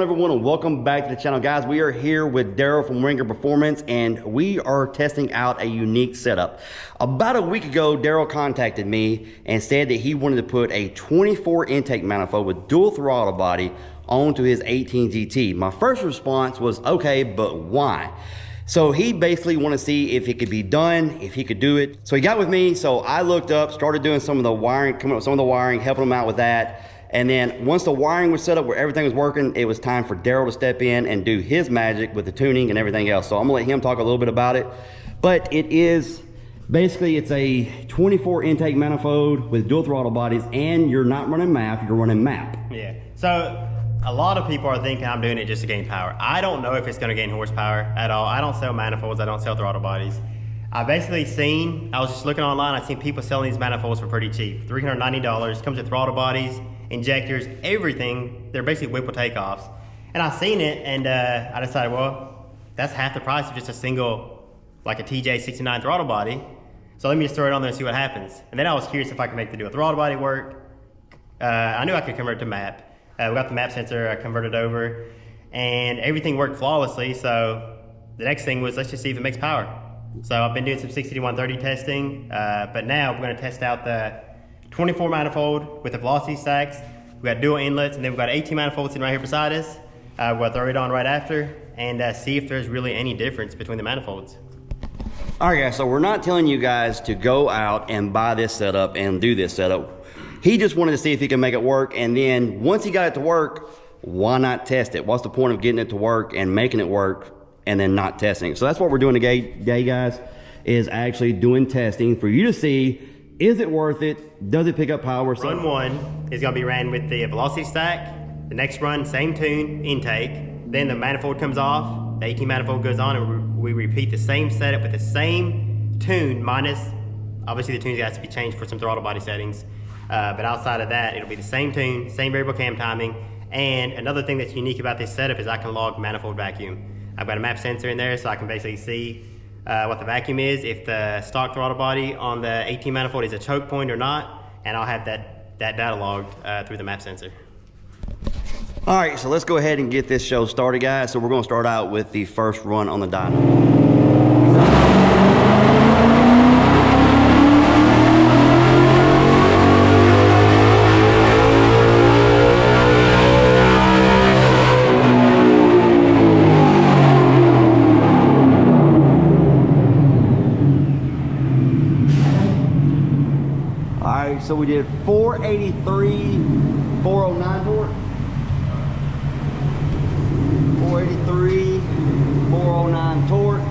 on, everyone, and welcome back to the channel. Guys, we are here with Daryl from Wengerd Performance, and we are testing out a unique setup. About a week ago, Daryl contacted me and said that he wanted to put a 24 intake manifold with dual throttle body onto his 18 GT. My first response was, okay, but why? So he basically wanted to see if it could be done, if he could do it. So he got with me, so I looked up, started doing some of the wiring, coming up with some of the wiring, helping him out with that. And then once the wiring was set up where everything was working, it was time for Daryl to step in and do his magic with the tuning and everything else. So I'm gonna let him talk a little bit about it. But it is, basically it's a 24 intake manifold with dual throttle bodies, and you're not running MAP, you're running MAP. Yeah, so a lot of people are thinking I'm doing it just to gain power. I don't know if it's gonna gain horsepower at all. I don't sell manifolds, I don't sell throttle bodies. I basically I was just looking online, I seen people selling these manifolds for pretty cheap. $390, comes with throttle bodies, injectors, everything. They're basically Whipple takeoffs. And I seen it, and I decided, well, that's half the price of just a single, like a TJ69 throttle body. So let me just throw it on there and see what happens. And then I was curious if I could make the dual throttle body work. I knew I could convert to MAP. We got the MAP sensor, I converted over, and everything worked flawlessly. So the next thing was, let's just see if it makes power. So I've been doing some 60 to 130 testing, but now we're gonna test out the 24 manifold with the velocity stacks. We got dual inlets, and then we've got 18 manifolds sitting right here beside us. We'll throw it on right after and see if there's really any difference between the manifolds. All right, guys, so we're not telling you guys to go out and buy this setup and do this setup. He just wanted to see if he can make it work, and then once he got it to work, why not test it? What's the point of getting it to work and making it work and then not testing? So that's what we're doing today, guys, is actually doing testing for you to see, is it worth it? Does it pick up power? Run one is gonna be ran with the velocity stack. The next run, same tune, intake. Then the manifold comes off, the 18 manifold goes on, and we repeat the same setup with the same tune, minus, obviously the tunes has to be changed for some throttle body settings. But outside of that, it'll be the same tune, same variable cam timing. And another thing that's unique about this setup is I can log manifold vacuum. I've got a MAP sensor in there, so I can basically see what the vacuum is, if the stock throttle body on the 18 manifold is a choke point or not, and I'll have that data logged through the MAP sensor. All right, so let's go ahead and get this show started, guys. So we're gonna start out with the first run on the dyno. So we did 483, 409 torque. 483, 409 torque.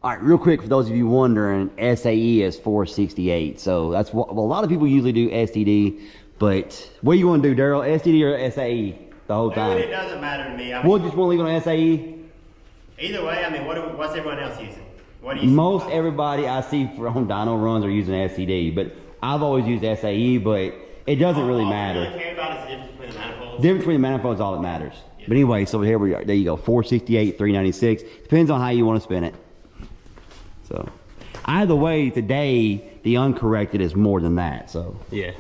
All right, real quick, for those of you wondering, SAE is 468. So that's what, well, a lot of people usually do STD, but what are you going to do, Daryl? STD or SAE the whole time? It doesn't matter to me. I mean, we'll just want to leave it on SAE? Either way, I mean, what's everyone else using? What do you Most everybody I see on dyno runs are using STD, but I've always used SAE, but it doesn't really matter. All we really care about is the difference between the manifolds. The difference between the manifolds is all that matters. Yeah. But anyway, so here we are. There you go, 468, 396. Depends on how you want to spin it. So either way, today the uncorrected is more than that. So yeah.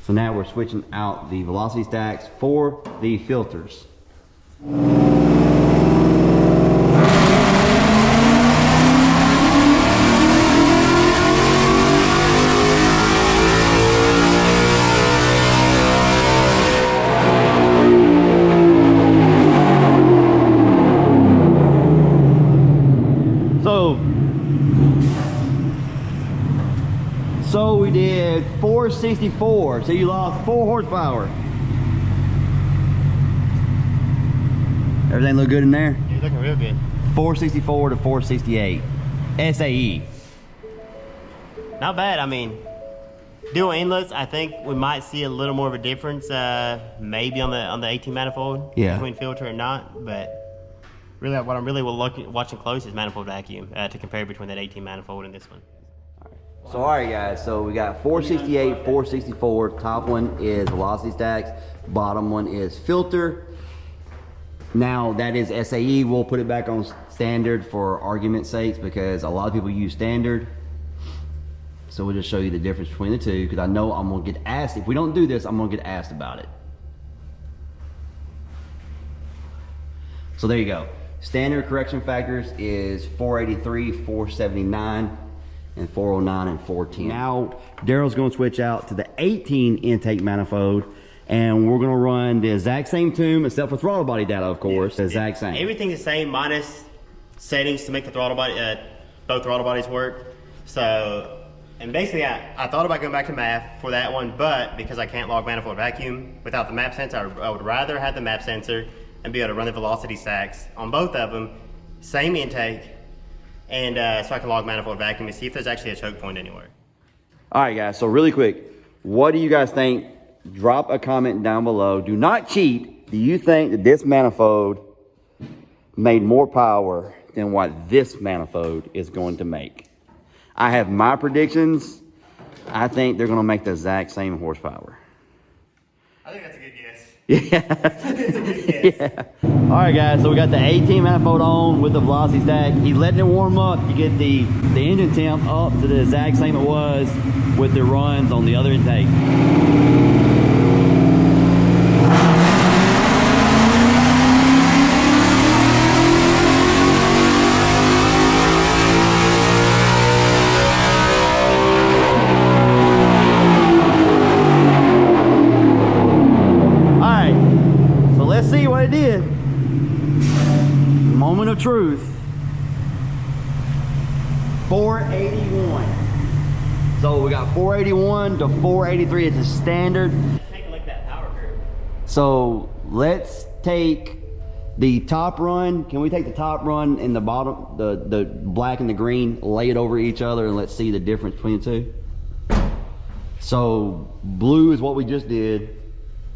So now we're switching out the velocity stacks for the filters. So we did 464, so you lost 4 horsepower. Everything look good in there? You're looking real good. 464 to 468. SAE. Not bad. I mean, dual inlets, I think we might see a little more of a difference, maybe on the 18 manifold, yeah, between filter and not. But really, what I'm really watching close is manifold vacuum to compare between that 18 manifold and this one. So all right, guys, so we got 468, 464. Top one is velocity stacks, bottom one is filter. Now that is SAE. We'll put it back on standard for argument's sakes because a lot of people use standard. So we'll just show you the difference between the two, because I know I'm gonna get asked. If we don't do this, I'm gonna get asked about it. So there you go. Standard correction factors is 483, 479, and 409 and 410. Now, Daryl's gonna switch out to the 18 intake manifold, and we're gonna run the exact same tune, except for throttle body data, of course, the exact same. Everything's the same, minus settings to make the throttle body, both throttle bodies work. So, and basically I thought about going back to MAP for that one, but because I can't log manifold vacuum without the MAP sensor, I would rather have the MAP sensor and be able to run the velocity stacks on both of them, same intake, and so I can log manifold vacuum and see if there's actually a choke point anywhere. All right, guys, so really quick, what do you guys think? Drop a comment down below. Do not cheat. Do you think that this manifold made more power than what this manifold is going to make? I have my predictions. I think they're going to make the exact same horsepower. I think that's a good guess. Yeah. It's a good guess. Yeah. All right, guys, so we got the 18 manifold on with the velocity stack. He's letting it warm up to get the engine temp up to the exact same it was with the runs on the other intake. It did. Moment of truth. 481. So we got 481 to 483. It's a standard. Take a look at that power curve. So let's take the top run. Can we take the top run and the bottom, the black and the green, lay it over each other, and let's see the difference between the two? So blue is what we just did,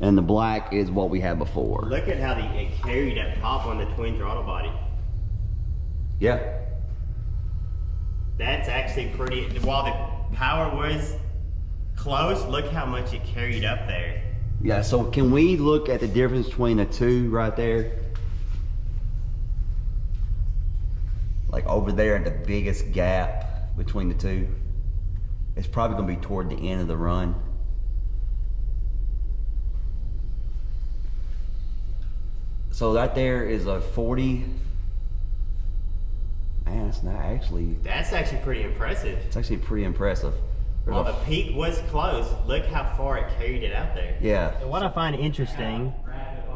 and the black is what we had before. Look at how it carried up top on the twin throttle body. Yeah. That's actually pretty, while the power was close, look how much it carried up there. Yeah, so can we look at the difference between the two right there? Like over there at the biggest gap between the two. It's probably gonna be toward the end of the run. So right there is a 40. Man, that's not actually. That's actually pretty impressive. It's actually pretty impressive. While the peak was close, look how far it carried it out there. Yeah. And what I find interesting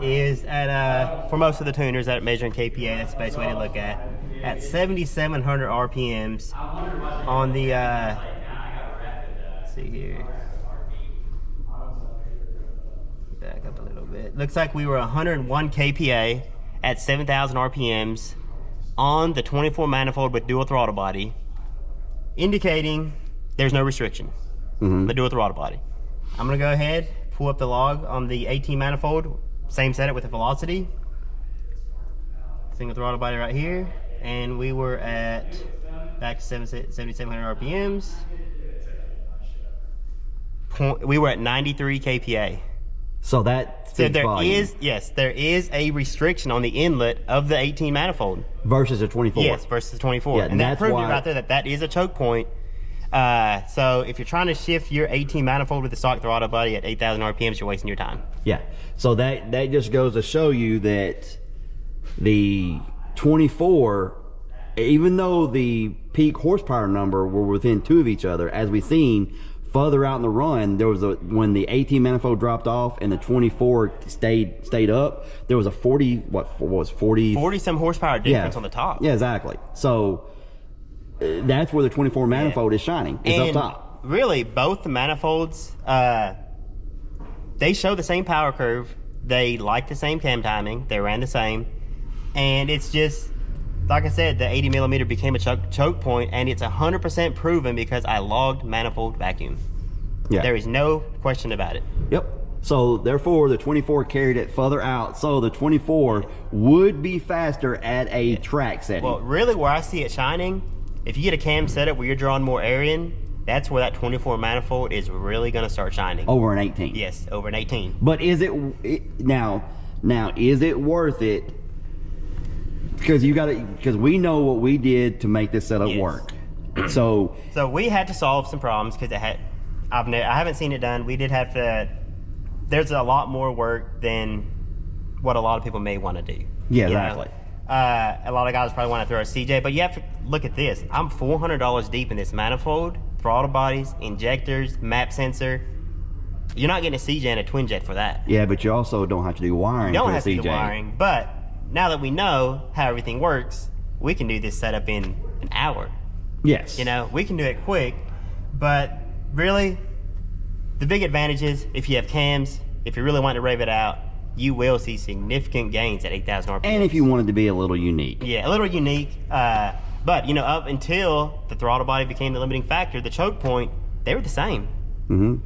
is at for most of the tuners that are measuring KPA, that's the best way to look at 7,700 RPMs on the let's see here. Back up a little bit. Looks like we were 101 kPa at 7,000 RPMs on the 24 manifold with dual throttle body, indicating there's no restriction. The dual throttle body. I'm gonna go ahead, pull up the log on the 18 manifold, same setup with the velocity. Single throttle body right here, and we were at back to 7,700 RPMs. We were at 93 kPa. So that So there volume. is, yes, there is a restriction on the inlet of the 18 manifold. Versus a 24. Yes, versus 24. Yeah, and that that's proved why- it right there that is a choke point. So if you're trying to shift your 18 manifold with the stock throttle body at 8,000 RPMs, you're wasting your time. Yeah. So that just goes to show you that the 24, even though the peak horsepower number were within 2 of each other, as we've seen further out in the run, there was when the 18 manifold dropped off and the 24 stayed up, there was a 40 some horsepower difference on the top. Yeah, exactly. So that's where the 24 manifold is shining. It's And up top. really, both the manifolds, they show the same power curve. They like the same cam timing. They ran the same. And it's just, like I said, the 80 millimeter became a choke point, and it's 100% proven because I logged manifold vacuum. Yeah. There is no question about it. Yep. So therefore, the 24 carried it further out. So the 24 would be faster at a track setting. Well, really, where I see it shining, if you get a cam setup where you're drawing more air in, that's where that 24 manifold is really going to start shining. Over an 18. Yes, over an 18. But is it now? Is it worth it? Because because we know what we did to make this setup work. So we had to solve some problems because I haven't seen it done. We did have to. There's a lot more work than what a lot of people may want to do. yeah, exactly. A lot of guys probably want to throw a CJ, but you have to look at this. I'm $400 deep in this manifold, throttle bodies, injectors, map sensor. You're not getting a CJ and a twin jet for that. Yeah, but you also don't have to do wiring. You don't for have the to CJ. do wiring, but now that we know how everything works, we can do this setup in an hour. Yes. You know, we can do it quick, but really, the big advantage is if you have cams, if you really want to rave it out, you will see significant gains at 8,000 RPM. And if you wanted to be a little unique. Yeah, a little unique. But, you know, up until the throttle body became the limiting factor, the choke point, they were the same. Mm-hmm.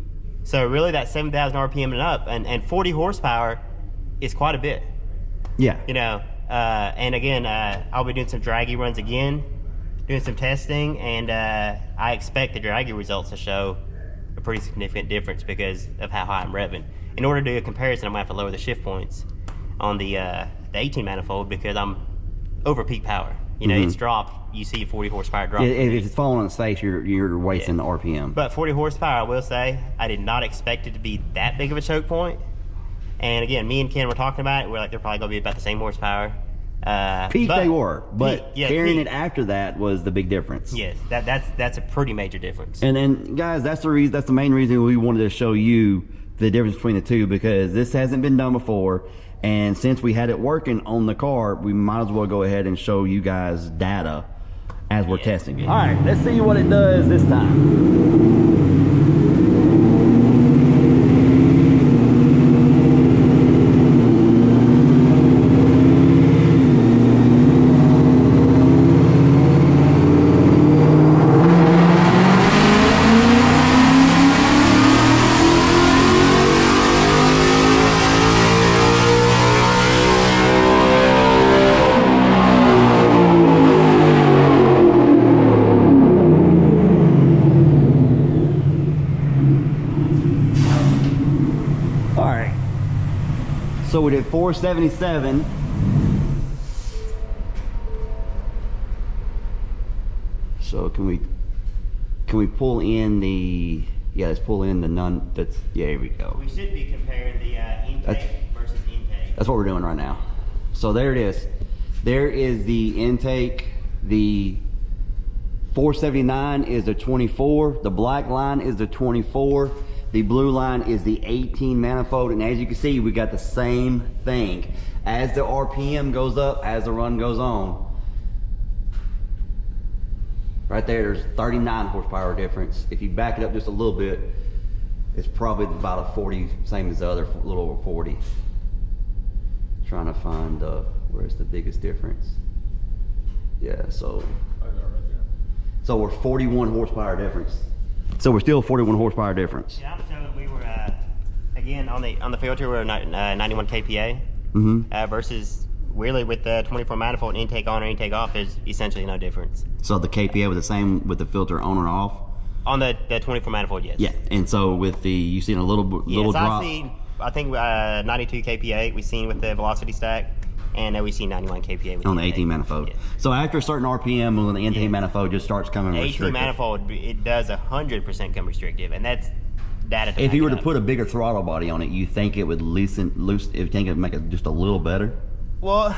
So really that 7,000 RPM and up, and 40 horsepower is quite a bit. Yeah. You know, and again, I'll be doing some draggy runs again, doing some testing, and I expect the draggy results to show a pretty significant difference because of how high I'm revving. In order to do a comparison, I'm gonna have to lower the shift points on the 18 manifold because I'm over peak power. You know, it's dropped. You see 40 horsepower drop. If it's falling on its face, you're wasting the RPM. But 40 horsepower, I will say, I did not expect it to be that big of a choke point. And again, me and Ken were talking about it. We're like, they're probably gonna be about the same horsepower. Peak they were, but peak, yeah, carrying peak. it after that was the big difference. Yes, that's a pretty major difference. And then, guys, that's the reason. That's the main reason we wanted to show you the difference between the two, because this hasn't been done before. And since we had it working on the car, we might as well go ahead and show you guys data as we're testing it. All right, let's see what it does this time. So we did 477. So can we pull in the, yeah, let's pull in the none, that's, yeah, here we go. We should be comparing the intake versus intake. That's what we're doing right now. So there it is. There is the intake. The 479 is the 24. The black line is the 24. The blue line is the 18 manifold. And as you can see, we got the same thing. As the RPM goes up, as the run goes on, right there's 39 horsepower difference. If you back it up just a little bit, it's probably about a 40, same as the other, a little over 40. Trying to find where's the biggest difference. Yeah, so we're 41 horsepower difference. So we're still 41 horsepower difference. Yeah, I'm showing we were again on the filter we were 91 kPa versus really with the 24 manifold intake on or intake off, there's essentially no difference. So the kPa was the same with the filter on or off? On the 24 manifold, yes. Yeah, and so with the, you seen a little drop? I think 92 kPa we've seen with the velocity stack, and we see 91 kPa with on the 18 manifold. Yeah. So after a certain RPM, when the 18 manifold just starts coming restrictive. 18 manifold, it does 100% come restrictive, and that's data. If you were to put a bigger throttle body on it, you think it would loosen? You think it would make it just a little better? Well,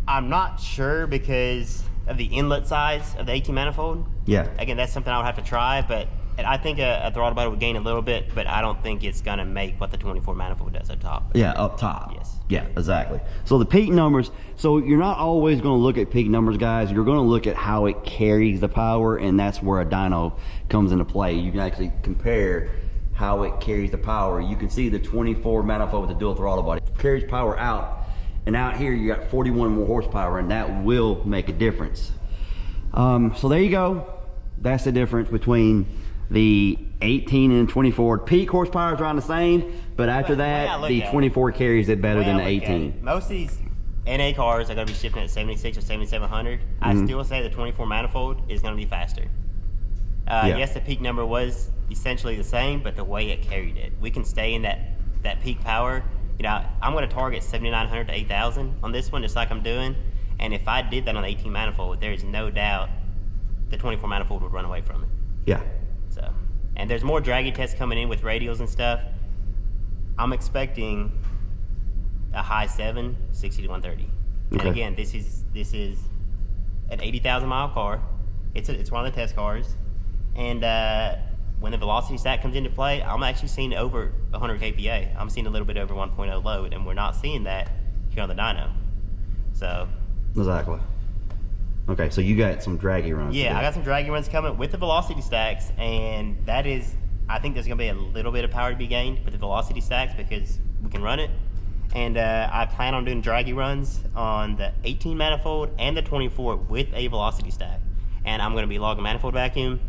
I'm not sure because of the inlet size of the 18 manifold. Yeah. Again, that's something I would have to try, but I think a throttle body would gain a little bit, but I don't think it's gonna make what the 24 manifold does up top. Yeah, up top. Yes. Yeah, exactly. So the peak numbers, so you're not always gonna look at peak numbers, guys. You're gonna look at how it carries the power, and that's where a dyno comes into play. You can actually compare how it carries the power. You can see the 24 manifold with the dual throttle body carries power out, and out here you got 41 more horsepower, and that will make a difference. So there you go. That's the difference between the 18 and 24. Peak horsepower is around the same, but after that, the 24 carries it better than the 18. Most of these NA cars are going to be shipping at 76 or 7700. I still say the 24 manifold is going to be faster. Yes, the peak number was essentially the same, but the way it carried it, we can stay in that peak power. You know, I'm going to target 7900 to 8000 on this one, just like I'm doing. And if I did that on the 18 manifold, there is no doubt the 24 manifold would run away from it. Yeah. So, and there's more draggy tests coming in with radials and stuff. I'm expecting a high 7, 60 to 130. And again, this is an 80,000 mile car. It's one of the test cars, and when the velocity stack comes into play, I'm actually seeing over 100 kPa. I'm seeing a little bit over 1.0 load, and we're not seeing that here on the dyno. So exactly. Okay, so you got some draggy runs. Yeah, I got some draggy runs coming with the velocity stacks, and that is, I think there's gonna be a little bit of power to be gained with the velocity stacks because we can run it. And I plan on doing draggy runs on the 18 manifold and the 24 with a velocity stack. And I'm gonna be logging manifold vacuum,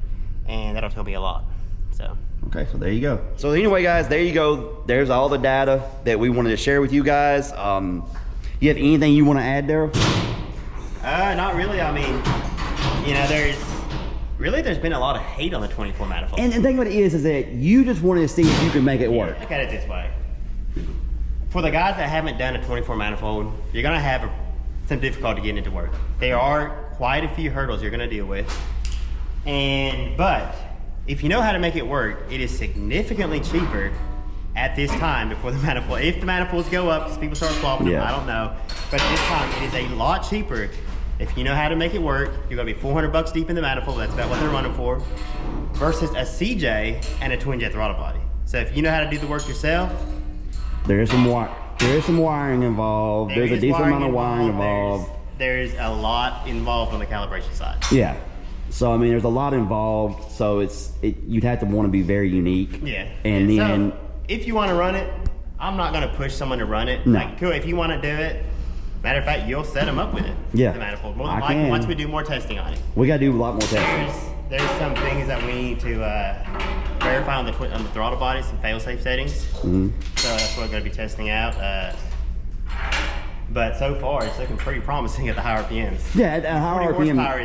and that'll tell me a lot, so. Okay, so there you go. So anyway, guys, there you go. There's all the data that we wanted to share with you guys. You have anything you want to add, Daryl? Not really. I mean, you know, there's been a lot of hate on the 24 manifold. And the thing about it is that you just wanted to see if you can make it work. Look at it this way. For the guys that haven't done a 24 manifold, you're gonna have some difficulty getting it to work. There are quite a few hurdles you're gonna deal with. But if you know how to make it work, it is significantly cheaper at this time before the manifold. If the manifolds go up, because people start swapping them, I don't know. But at this time, it is a lot cheaper. If you know how to make it work, you're gonna be 400 bucks deep in the manifold. That's about what they're running for. Versus a CJ and a twin jet throttle body. So if you know how to do the work yourself, there's some wiring involved. There's a decent amount of wiring involved. There's a lot involved on the calibration side. Yeah. So I mean, there's a lot involved. So you'd have to want to be very unique. Yeah. And then, so if you want to run it, I'm not going to push someone to run it. No. Like, cool. If you want to do it, matter of fact, you'll set them up with it. Yeah. The manifold. More than likely, once we do more testing on it. We got to do a lot more testing. There's some things that we need to verify on the throttle body, some fail-safe settings. Mm-hmm. So that's what we're going to be testing out. But so far, it's looking pretty promising at the higher RPMs. Yeah, at higher 40 RPM. horsepower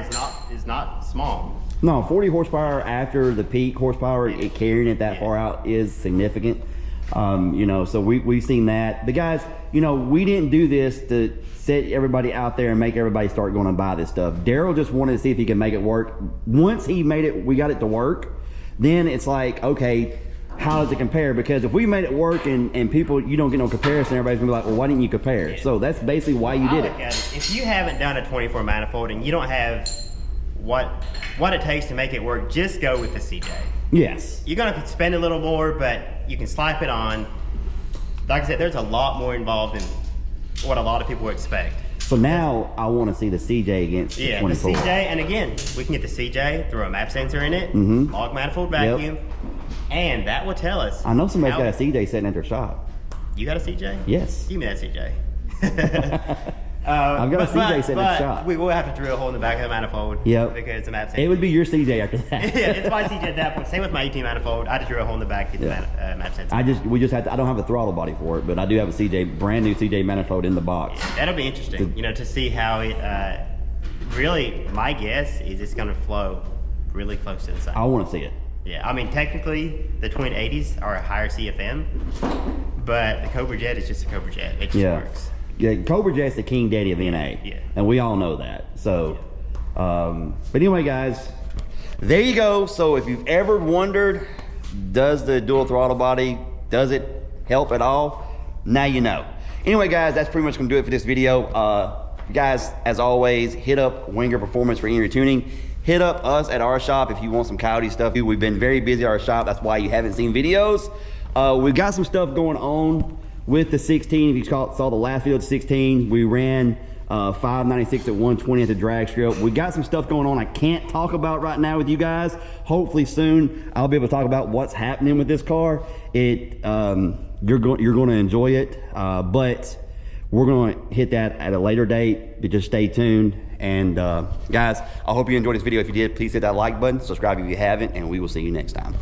is not small. No, 40 horsepower after the peak horsepower, carrying it that far out is significant. You know, so we've seen that. But guys, you know, we didn't do this to set everybody out there and make everybody start going to buy this stuff. Daryl just wanted to see if he can make it work. Once he made it, we got it to work, then it's like, okay, how does it compare? Because if we made it work and people, you don't get no comparison, everybody's gonna be like, well, why didn't you compare? Yeah. So that's basically why you did it. If you haven't done a 24 manifold and you don't have what it takes to make it work, just go with the CJ. Yes. You're gonna spend a little more, but you can slap it on. Like I said, there's a lot more involved in what a lot of people expect. So now I want to see the CJ against the 24. The CJ, and again, we can get the CJ, throw a map sensor in it, log manifold vacuum, and that will tell us. I know somebody's got a CJ sitting at their shop. You got a CJ? Yes. Give me that CJ. I've got a CJ sitting at the shop. We will have to drill a hole in the back of the manifold. Yep. Because the map sensor. It would be your CJ after that. Yeah, it's my CJ at that point. Same with my 18 manifold. I had to drill a hole in the back to get the map sensor. I don't have a throttle body for it, but I do have a CJ, brand new CJ manifold in the box. Yeah, that'll be interesting, you know, to see how it, really, my guess is it's going to flow really close to the side. I want to see it. Yeah, I mean, technically, the twin 80s are a higher CFM, but the Cobra Jet is just a Cobra Jet. It just works. Yeah, Cobra Jet's the king daddy of NA. Yeah. And we all know that. So, but anyway, guys, there you go. So if you've ever wondered, does the dual throttle body, does it help at all? Now you know. Anyway, guys, that's pretty much gonna do it for this video. Guys, as always, hit up Wengerd Performance for interior tuning. Hit up us at our shop if you want some Coyote stuff. We've been very busy at our shop. That's why you haven't seen videos. We've got some stuff going on with the 16. If you saw the last video of the 16, we ran 596 at 120 at the drag strip. We got some stuff going on I can't talk about right now with you guys. Hopefully soon I'll be able to talk about what's happening with this car. You're going to enjoy it, but we're going to hit that at a later date. But just stay tuned. And guys, I hope you enjoyed this video. If you did, please hit that like button, subscribe if you haven't, and we will see you next time.